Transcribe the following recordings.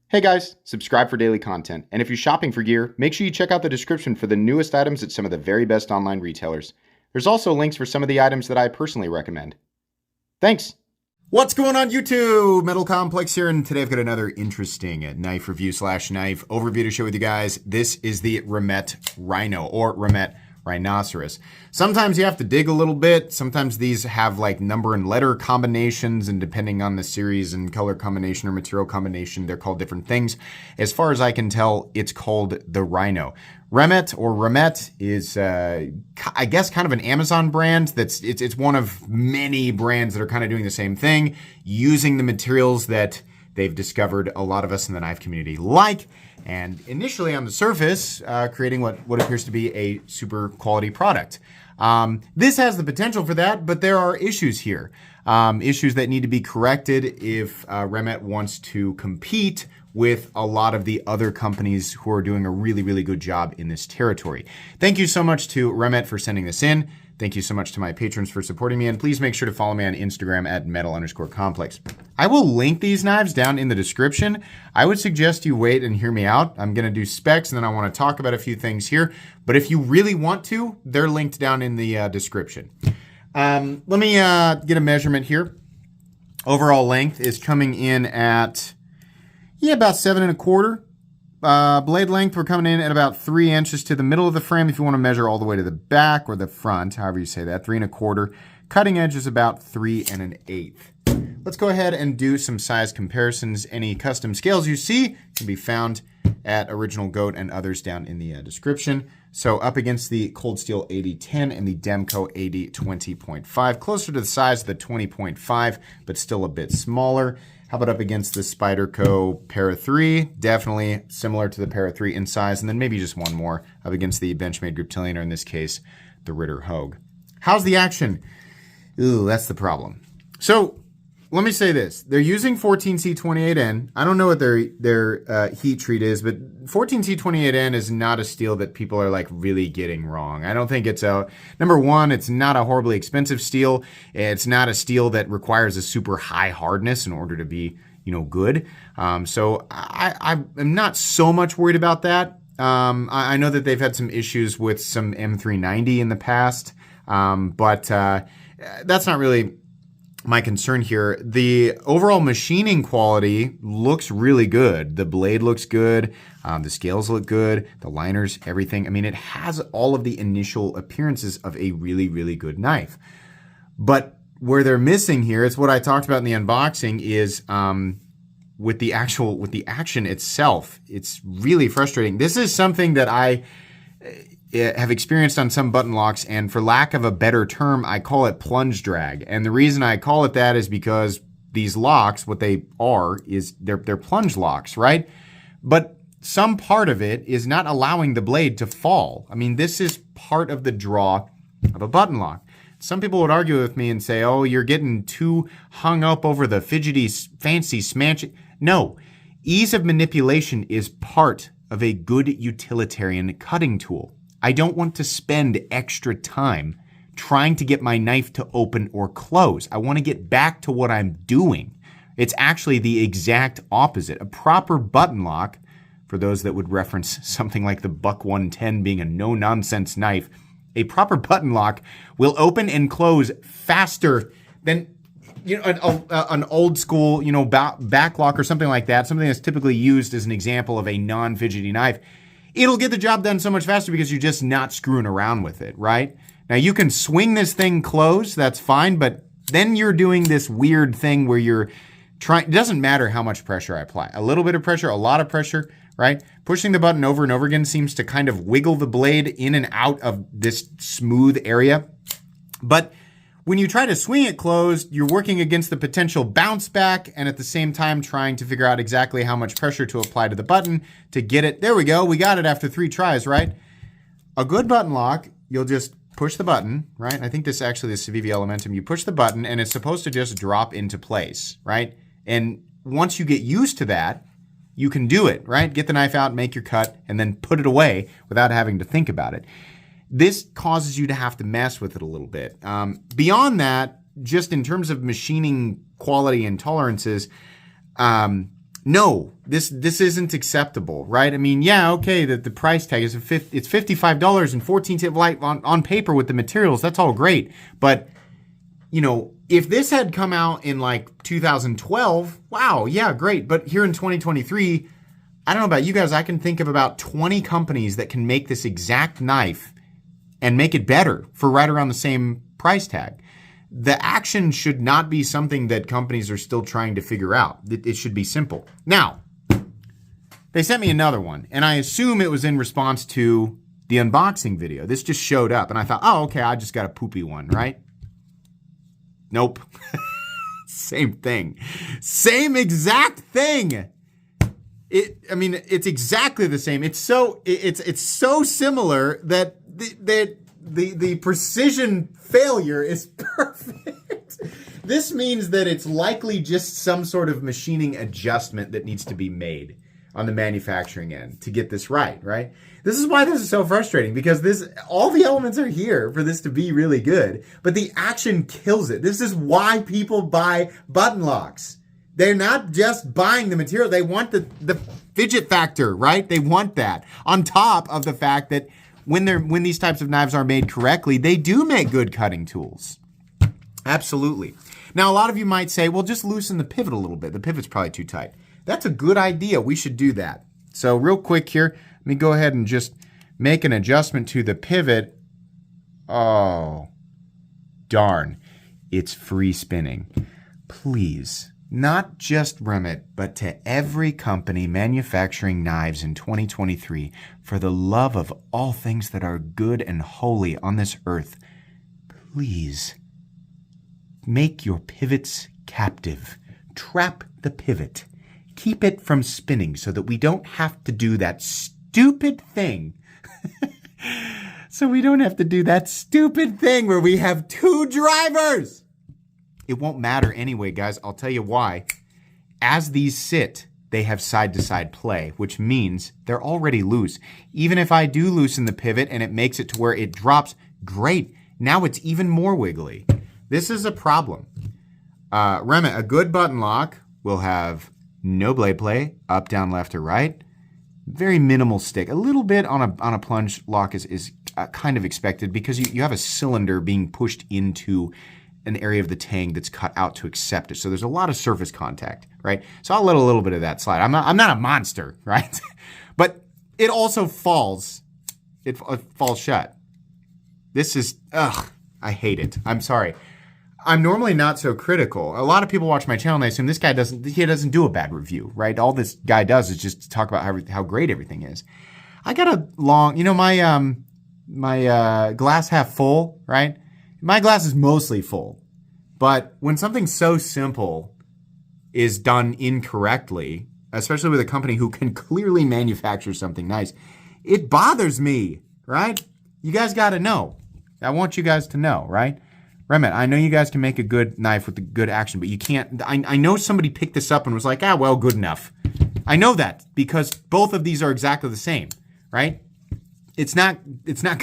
Hey guys, subscribe for daily content. And if you're shopping for gear, make sure you check out the description for the newest items at some of the very best online retailers. There's also links for some of the items that I personally recommend. Thanks! What's going on YouTube? Metal Complex here, and today I've got another interesting knife review / knife overview to share with you guys. This is the Remette Rhino, or Remette Rhinoceros. Sometimes you have to dig a little bit. Sometimes these have like number and letter combinations, and depending on the series and color combination or material combination, they're called different things. As far as I can tell, it's called the Rhino. Remette is, I guess, kind of an Amazon brand. It's one of many brands that are kind of doing the same thing, using the materials that they've discovered a lot of us in the knife community like, and initially on the surface, creating what appears to be a super quality product. This has the potential for that, but there are issues here. Issues that need to be corrected if Remette wants to compete with a lot of the other companies who are doing a really, really good job in this territory. Thank you so much to Remette for sending this in. Thank you so much to my patrons for supporting me, and please make sure to follow me on Instagram at metal_complex. I will link these knives down in the description. I would suggest you wait and hear me out. I'm gonna do specs and then I wanna talk about a few things here, but if you really want to, they're linked down in the description. Let me get a measurement here. Overall length is coming in at, about 7 1/4. Blade length, we're coming in at about 3 inches to the middle of the frame if you want to measure all the way to the back or the front, however you say that, 3 1/4. Cutting edge is about 3 1/8. Let's go ahead and do some size comparisons. Any custom scales you see can be found at Original Goat and others down in the description. So up against the Cold Steel 8010 and the Demco 8020.5, closer to the size of the 20.5, but still a bit smaller. How about up against the Spyderco Para 3? Definitely similar to the Para 3 in size, and then maybe just one more up against the Benchmade Griptilian, or in this case, the Ritter Hogue. How's the action? Ooh, that's the problem. So let me say this. They're using 14C28N. I don't know what their heat treat is, but 14C28N is not a steel that people are like really getting wrong. I don't think it's number one, it's not a horribly expensive steel. It's not a steel that requires a super high hardness in order to be, good. So I'm not so much worried about that. I know that they've had some issues with some M390 in the past, but that's not really my concern here. The overall machining quality looks really good. The blade looks good. The scales look good. The liners, everything. I mean, it has all of the initial appearances of a really, really good knife. But where they're missing here, it's what I talked about in the unboxing, is with the action itself. It's really frustrating. This is something that I have experienced on some button locks, and for lack of a better term, I call it plunge drag. And the reason I call it that is because these locks, what they are, is they're plunge locks, right? But some part of it is not allowing the blade to fall. I mean, this is part of the draw of a button lock. Some people would argue with me and say, oh, you're getting too hung up over the fidgety, fancy smash. No, ease of manipulation is part of a good utilitarian cutting tool. I don't want to spend extra time trying to get my knife to open or close. I want to get back to what I'm doing. It's actually the exact opposite. A proper button lock, for those that would reference something like the Buck 110 being a no-nonsense knife, a proper button lock will open and close faster than an old school, back lock or something like that, something that's typically used as an example of a non-fidgety knife. It'll get the job done so much faster because you're just not screwing around with it, right? Now, you can swing this thing closed, that's fine, but then you're doing this weird thing where you're trying, it doesn't matter how much pressure I apply. A little bit of pressure, a lot of pressure, right? Pushing the button over and over again seems to kind of wiggle the blade in and out of this smooth area. But when you try to swing it closed, you're working against the potential bounce back and at the same time trying to figure out exactly how much pressure to apply to the button to get it. There we go. We got it after 3 tries, right? A good button lock, you'll just push the button, right? I think this actually is Civivi Elementum. You push the button and it's supposed to just drop into place, right? And once you get used to that, you can do it, right? Get the knife out, make your cut, and then put it away without having to think about it. This causes you to have to mess with it a little bit. Beyond that, just in terms of machining quality and tolerances, no, this isn't acceptable, right? I mean, yeah, okay, the price tag is it's $55 and 14 cents on paper with the materials. That's all great. But, you know, if this had come out in like 2012, wow, yeah, great. But here in 2023, I don't know about you guys, I can think of about 20 companies that can make this exact knife and make it better for right around the same price tag. The action should not be something that companies are still trying to figure out. It should be simple. Now, they sent me another one, and I assume it was in response to the unboxing video. This just showed up, and I thought, oh, okay, I just got a poopy one, right? Nope. Same thing. Same exact thing. It's exactly the same. It's so similar that the precision failure is perfect. This means that it's likely just some sort of machining adjustment that needs to be made on the manufacturing end to get this right? This is why this is so frustrating, because all the elements are here for this to be really good, but the action kills it. This is why people buy button locks. They're not just buying the material. They want the fidget factor, right? They want that. On top of the fact that when these types of knives are made correctly, they do make good cutting tools. Absolutely. Now, a lot of you might say, well, just loosen the pivot a little bit. The pivot's probably too tight. That's a good idea. We should do that. So real quick here, let me go ahead and just make an adjustment to the pivot. Oh, darn. It's free spinning. Please. Not just Remette, but to every company manufacturing knives in 2023, for the love of all things that are good and holy on this earth, please make your pivots captive. Trap the pivot. Keep it from spinning so that we don't have to do that stupid thing. Where we have two drivers. It won't matter anyway, guys. I'll tell you why. As these sit, they have side-to-side play, which means they're already loose. Even if I do loosen the pivot and it makes it to where it drops, great. Now it's even more wiggly. This is a problem. Remette, a good button lock will have no blade play, up, down, left, or right. Very minimal stick. A little bit on a plunge lock is kind of expected because you have a cylinder being pushed into an area of the tang that's cut out to accept it. So there's a lot of surface contact, right? So I'll let a little bit of that slide. I'm not a monster, right? But it also falls. It falls shut. This is, I hate it. I'm sorry. I'm normally not so critical. A lot of people watch my channel and they assume this guy doesn't do a bad review, right? All this guy does is just talk about how great everything is. I got a long, my glass half full, right? My glass is mostly full, but when something so simple is done incorrectly, especially with a company who can clearly manufacture something nice, it bothers me, right? You guys got to know. I want you guys to know, right? Remette, I know you guys can make a good knife with a good action, but you can't. I know somebody picked this up and was like, well, good enough. I know that because both of these are exactly the same, right? It's not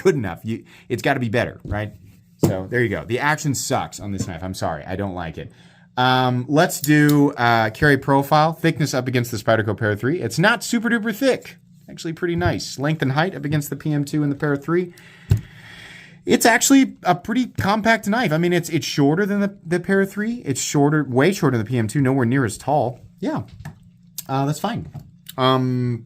good enough. It's got to be better, right? So there you go. The action sucks on this knife. I'm sorry. I don't like it. Let's do carry profile. Thickness up against the Spyderco Para 3. It's not super duper thick. Actually pretty nice. Length and height up against the PM2 and the Para 3. It's actually a pretty compact knife. I mean, it's shorter than the Para 3. It's way shorter than the PM2. Nowhere near as tall. Yeah, that's fine.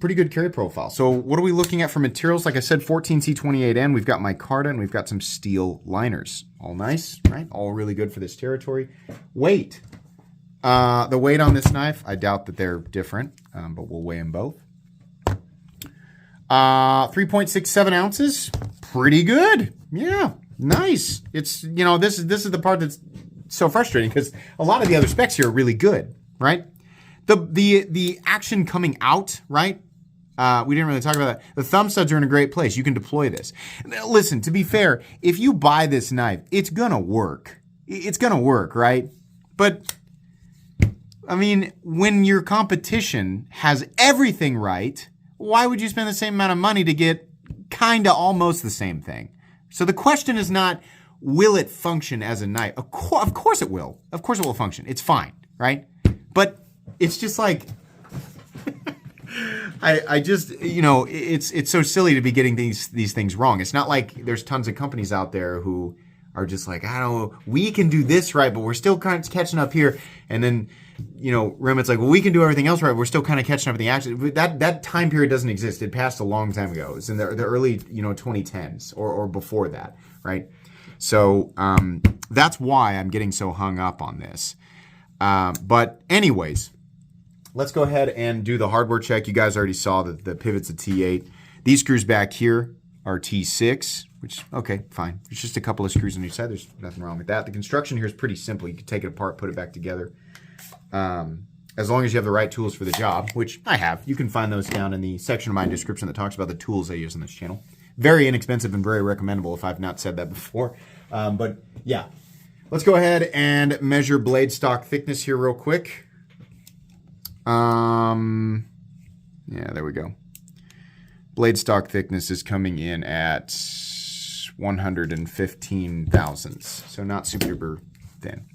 Pretty good carry profile. So what are we looking at for materials? Like I said, 14C28N. We've got micarta and we've got some steel liners. All nice, right? All really good for this territory. Weight. The weight on this knife, I doubt that they're different, but we'll weigh them both. 3.67 ounces. Pretty good. Yeah, nice. It's, this is the part that's so frustrating because a lot of the other specs here are really good, right? The action coming out, right? We didn't really talk about that. The thumb studs are in a great place. You can deploy this. Listen, to be fair, if you buy this knife, it's going to work. It's going to work, right? But, I mean, when your competition has everything right, why would you spend the same amount of money to get kind of almost the same thing? So the question is not, will it function as a knife? Of course it will. Of course it will function. It's fine, right? But it's just like, I just, it's so silly to be getting these things wrong. It's not like there's tons of companies out there who are just like, I don't know, we can do this right, but we're still kind of catching up here. And then, Remette's like, well, we can do everything else right. We're still kind of catching up in the action. That time period doesn't exist. It passed a long time ago. It's in the early, 2010s or before that, right? So that's why I'm getting so hung up on this. But anyways, let's go ahead and do the hardware check. You guys already saw that the pivot's a T8. These screws back here are T6, which, okay, fine. There's just a couple of screws on each side. There's nothing wrong with that. The construction here is pretty simple. You can take it apart, put it back together. As long as you have the right tools for the job, which I have. You can find those down in the section of my description that talks about the tools I use on this channel. Very inexpensive and very recommendable if I've not said that before. But yeah, let's go ahead and measure blade stock thickness here real quick. Yeah, there we go. Blade stock thickness is coming in at 115 thousandths, so not super thin.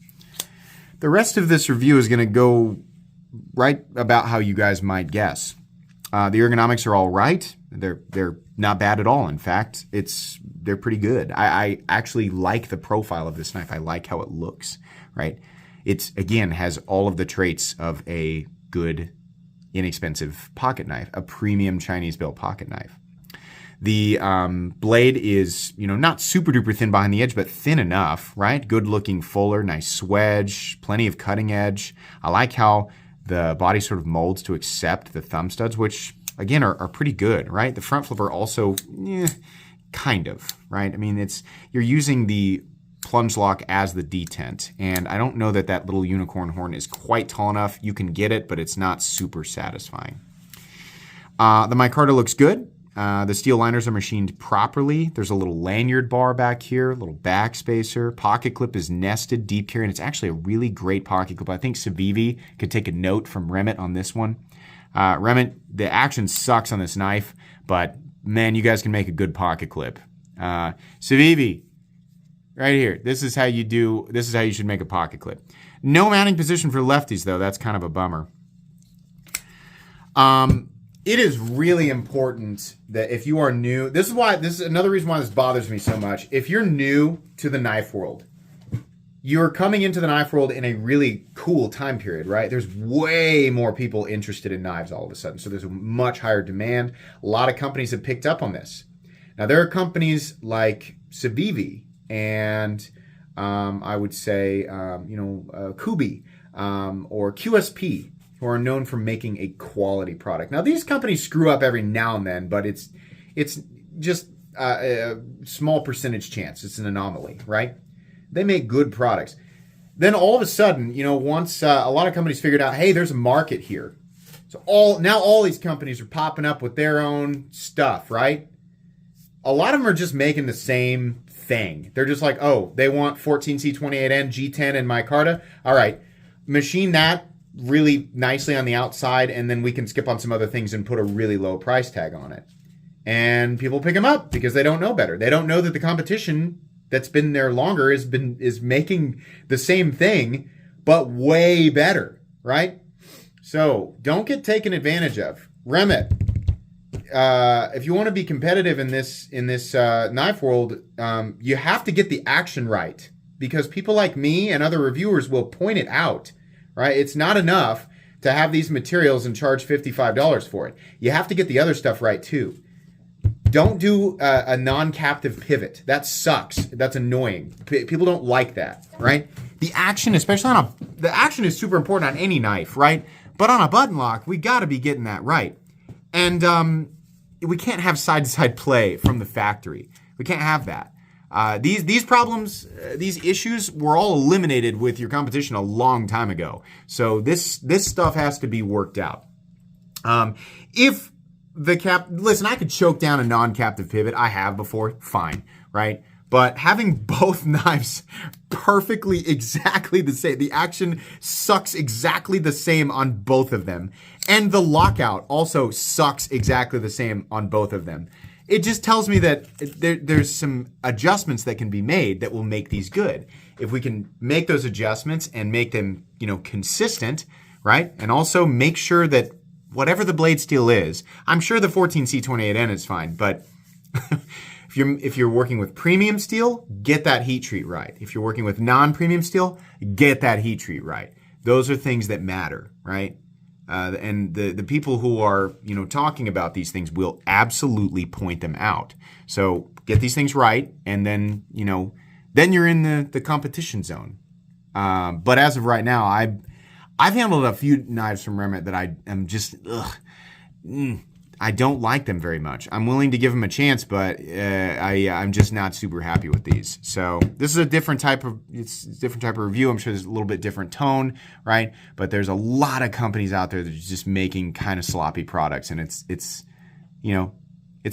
The rest of this review is going to go right about how you guys might guess. The ergonomics are all right. They're not bad at all. In fact, they're pretty good. I actually like the profile of this knife. I like how it looks, right? It's, again, has all of the traits of a good, inexpensive pocket knife, a premium Chinese-built pocket knife. The blade is, not super duper thin behind the edge, but thin enough, right? Good looking fuller, nice swedge, plenty of cutting edge. I like how the body sort of molds to accept the thumb studs, which again are pretty good, right? The front flipper also, kind of, right? I mean, you're using the plunge lock as the detent, and I don't know that little unicorn horn is quite tall enough. You can get it, but it's not super satisfying. The micarta looks good. The steel liners are machined properly. There's a little lanyard bar back here, a little back spacer. Pocket clip is nested deep here, and it's actually a really great pocket clip. I think Civivi could take a note from Remette on this one. Remette, the action sucks on this knife, but man, you guys can make a good pocket clip. Civivi, right here. This is how you should make a pocket clip. No mounting position for lefties, though. That's kind of a bummer. It is really important that if you are new, this is another reason why this bothers me so much. If you're new to the knife world, you're coming into the knife world in a really cool time period, right? There's way more people interested in knives all of a sudden. So there's a much higher demand. A lot of companies have picked up on this. Now, there are companies like Civivi and I would say, Kubi or QSP, who are known for making a quality product. Now, these companies screw up every now and then, but it's just a small percentage chance. It's an anomaly, right? They make good products. Then all of a sudden, once a lot of companies figured out, hey, there's a market here. So all these companies are popping up with their own stuff, right? A lot of them are just making the same thing. They're just like, oh, they want 14C28N, G10, and micarta. All right, machine that really nicely on the outside, and then we can skip on some other things and put a really low price tag on it. And people pick them up because they don't know better. They don't know that the competition that's been there longer is making the same thing, but way better, right? So don't get taken advantage of. Remette, if you want to be competitive in this knife world, you have to get the action right, because people like me and other reviewers will point it out. Right? It's not enough to have these materials and charge $55 for it. You have to get the other stuff right too. Don't do a non-captive pivot. That sucks. That's annoying. People don't like that, right? The action, especially the action is super important on any knife, right? But on a button lock, we got to be getting that right. And we can't have side-to-side play from the factory. We can't have that. These problems, these issues were all eliminated with your competition a long time ago. So this stuff has to be worked out. If listen, I could choke down a non-captive pivot. I have before, fine, right? But having both knives perfectly exactly the same, the action sucks exactly the same on both of them. And the lockout also sucks exactly the same on both of them. It just tells me that there's some adjustments that can be made that will make these good. If we can make those adjustments and make them, consistent, right? And also make sure that whatever the blade steel is. I'm sure the 14C28N is fine, but if you're working with premium steel, get that heat treat right. If you're working with non-premium steel, get that heat treat right. Those are things that matter, right? And the people who are, talking about these things will absolutely point them out. So get these things right, and then, then you're in the competition zone. But as of right now, I've handled a few knives from Remette that I am just, I don't like them very much. I'm willing to give them a chance, but I'm just not super happy with these. So this is a different type of review. I'm sure there's a little bit different tone, right? But there's a lot of companies out there that are just making kind of sloppy products, and it's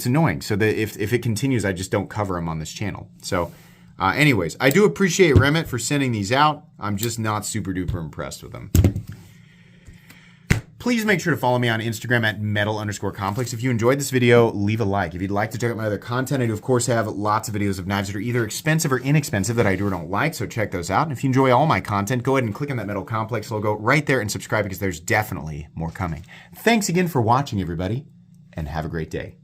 annoying. So that if it continues, I just don't cover them on this channel. So anyways, I do appreciate Remette for sending these out. I'm just not super duper impressed with them. Please make sure to follow me on Instagram at metal_complex. If you enjoyed this video, leave a like. If you'd like to check out my other content, I do, of course, have lots of videos of knives that are either expensive or inexpensive that I do or don't like, so check those out. And if you enjoy all my content, go ahead and click on that Metal Complex logo right there and subscribe, because there's definitely more coming. Thanks again for watching, everybody, and have a great day.